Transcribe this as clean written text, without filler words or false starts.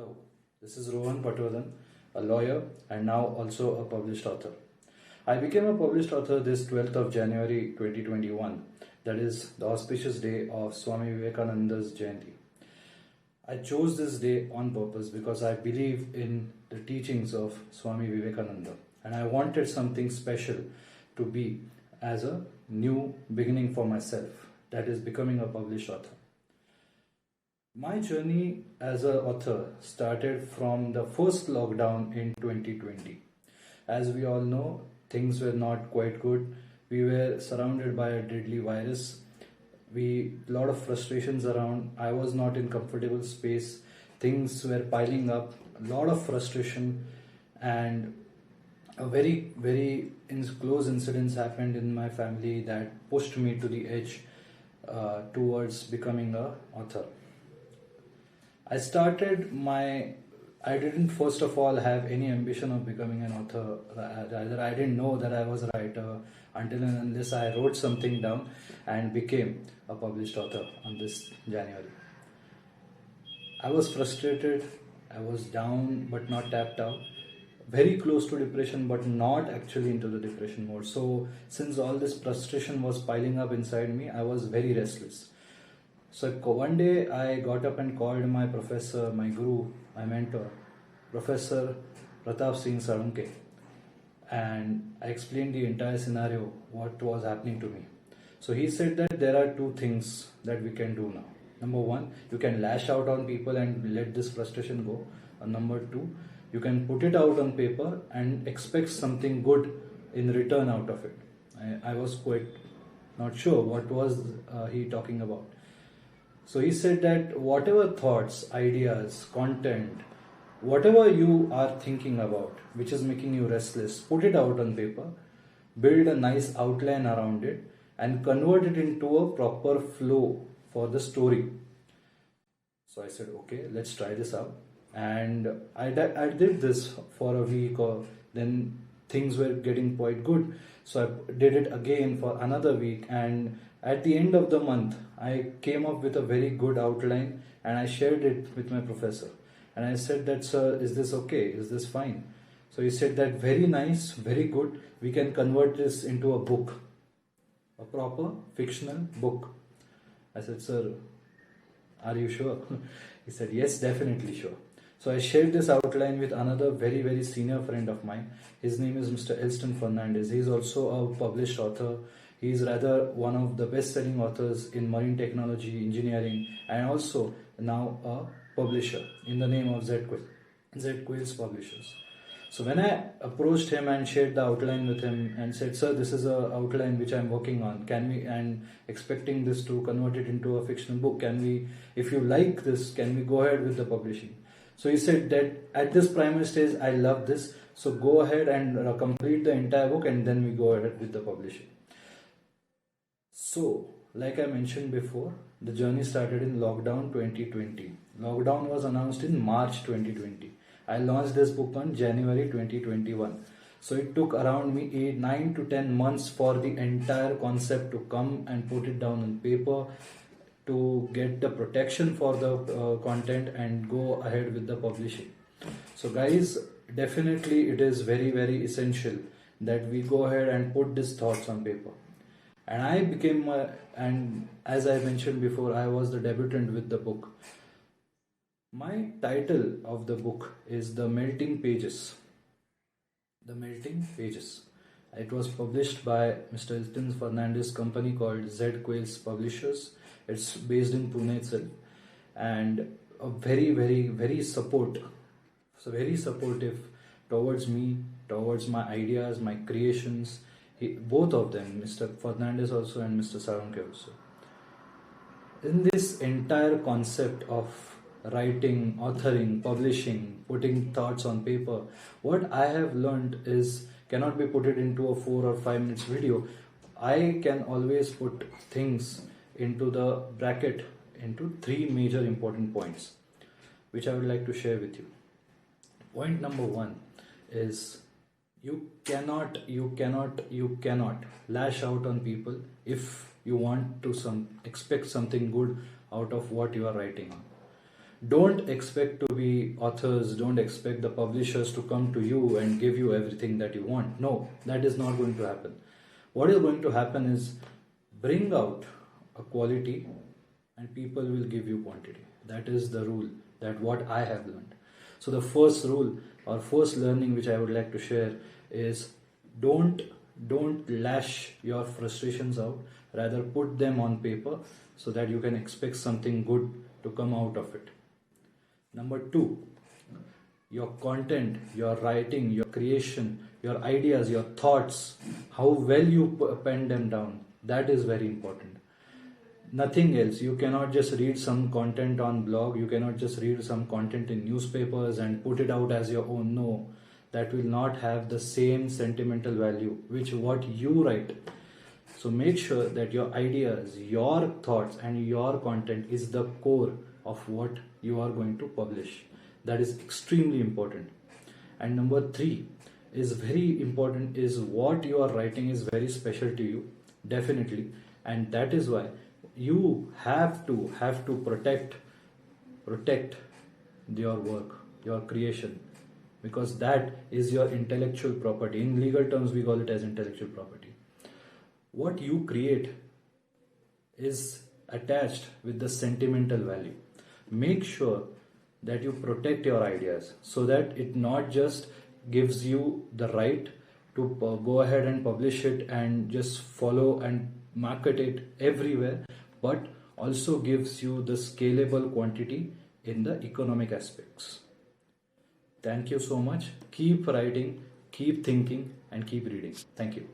Hello, this is Rohan Patwardhan, a lawyer and now also a published author. I became a published author this 12th of January 2021, that is the auspicious day of Swami Vivekananda's Jayanti. I chose this day on purpose because I believe in the teachings of Swami Vivekananda and I wanted something special to be as a new beginning for myself, that is becoming a published author. My journey as an author started from the first lockdown in 2020. As we all know, things were not quite good. We were surrounded by a deadly virus. Lot of frustrations around. I was not in comfortable space. Things were piling up. A lot of frustration, and a very close incidents happened in my family that pushed me to the edge towards becoming an author. I didn't first of all have any ambition of becoming an author. Rather, I didn't know that I was a writer until and unless I wrote something down and became a published author on this January. I was frustrated, I was down but not tapped out, very close to depression but not actually into the depression mode. So since all this frustration was piling up inside me, I was very restless. So one day I got up and called my professor, my guru, my mentor, Professor Pratap Singh Sarunke, and I explained the entire scenario, what was happening to me. So he said that there are two things that we can do now. Number one, you can lash out on people and let this frustration go. And number two, you can put it out on paper and expect something good in return out of it. I was quite not sure what was he talking about. So he said that whatever thoughts, ideas, content, whatever you are thinking about, which is making you restless, put it out on paper, build a nice outline around it, and convert it into a proper flow for the story. So I said, okay, let's try this out. And I did this for a week, or then things were getting quite good. So I did it again for another week, and at the end of the month, I came up with a very good outline and I shared it with my professor. And I said that, sir, is this okay? Is this fine? So he said that very nice, very good. We can convert this into a book, a proper fictional book. I said, sir, are you sure? He said, yes, definitely sure. So I shared this outline with another very senior friend of mine. His name is Mr. Esteemed Fernandez. He is also a published author. He is rather one of the best-selling authors in marine technology, engineering, and also now a publisher in the name of Z-Quails Publishers. So when I approached him and shared the outline with him and said, sir, this is an outline which I'm working on, and expecting this to convert it into a fictional book, if you like this, can we go ahead with the publishing? So he said that at this primary stage, I love this, so go ahead and complete the entire book and then we go ahead with the publishing. So, like I mentioned before, the journey started in lockdown 2020. Lockdown was announced in March 2020. I launched this book on January 2021. So it took around me 9 to 10 months for the entire concept to come and put it down on paper, to get the protection for the content and go ahead with the publishing. So guys, definitely it is very essential that we go ahead and put these thoughts on paper. And and as I mentioned before, I was the debutant with the book. My title of the book is The Melting Pages. The Melting Pages. It was published by Mr. Esteemed Fernandez company called Z-Quails Publishers. It's based in Pune itself, and a very supportive towards me, towards my ideas, my creations. Both of them, Mr. Fernandez also and Mr. Sarunke also. In this entire concept of writing, authoring, publishing, putting thoughts on paper, what I have learned is cannot be put it into a 4 or 5 minutes video. I can always put things into the bracket into 3 major important points, which I would like to share with you. Point number 1 is you cannot lash out on people if you want to expect something good out of what you are writing on. Don't expect to be authors, don't expect the publishers to come to you and give you everything that you want. No, that is not going to happen. What is going to happen is bring out a quality and people will give you quantity. That is the rule, that what I have learned. So the first rule or first learning which I would like to share is don't lash your frustrations out, rather put them on paper so that you can expect something good to come out of it. Number 2, your content, your writing, your creation, your ideas, your thoughts, how well you pen them down, that is very important. Nothing else. You cannot just read some content on blog, you cannot just read some content in newspapers and put it out as your own. No, that will not have the same sentimental value which what you write. So make sure that your ideas, your thoughts and your content is the core of what you are going to publish. That is extremely important. And number 3 is very important, is what you are writing is very special to you, definitely. And that is why you have to protect your work, your creation, because that is your intellectual property. In legal terms we call it as intellectual property. What you create is attached with the sentimental value. Make sure that you protect your ideas so that it not just gives you the right to go ahead and publish it and just follow and market it everywhere, but also gives you the scalable quantity in the economic aspects. Thank you so much. Keep writing, keep thinking, and keep reading. Thank you.